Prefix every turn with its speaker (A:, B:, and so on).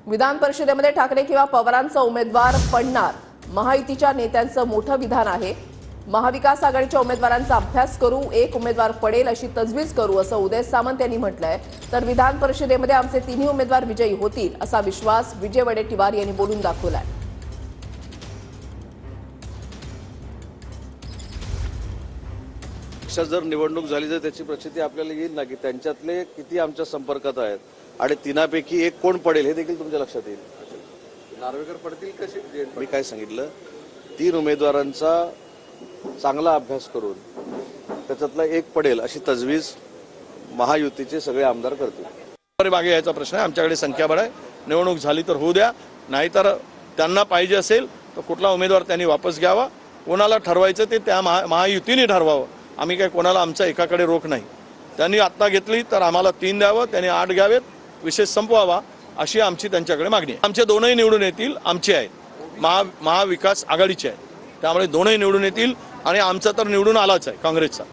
A: विधान परिषदेमध्ये ठाकरे किंवा पवारांचा उमेदवार पडणार, महायुतीच्या नेत्यांचं मोठं विधान आहे। महाविकास आघाडीच्या उमेदवारांचा अभ्यास करू, एक उमेदवार पडेल अशी तजवीज करू असं उदय सामंत यांनी म्हटलंय। तर विधान परिषदेमध्ये आमचे तिन्ही उमेदवार विजयी होतील असा विश्वास विजय वडेट्टीवार यांनी बोलून दाखवलाय।
B: जर निवडणूक झाली तर त्याची प्रचिती आपल्याला येईल ना की त्यांच्यातले किती आमच्या संपर्कात आहेत आणि तिनापैकी एक कोण पडेल हे देखील तुमच्या लक्षात येईल। नार्वेकर पडतील कसे? मी काय सांगितलं, 3 उमेदवारांचा चांगला अभ्यास करून त्याच्यातला एक पडेल अशी तजवीज महायुतीचे सगळे आमदार करतील।
C: मागे यायचा प्रश्न आहे, आमच्याकडे संख्याबळ आहे, निवडणूक झाली तर होऊ द्या, नाहीतर त्यांना पाहिजे असेल तर कुठला उमेदवार त्यांनी वापस घ्यावा, कोणाला ठरवायचं ते त्या महायुतीने ठरवावं। आम्ही काय कोणाला आमच्या एकाकडे रोख नाही। त्यांनी आत्ता घेतली तर आम्हाला 3 द्यावं, त्यांनी 8 घ्यावेत, विषय संपवावा अशी आमची त्यांच्याकडे मागणी आहे। आमचे दोनही निवडून येतील, आमचे आहेत, महाविकास आघाडीचे आहेत, त्यामुळे दोनही निवडून येतील आणि आमचा तर निवडून आलाच आहे काँग्रेसचा।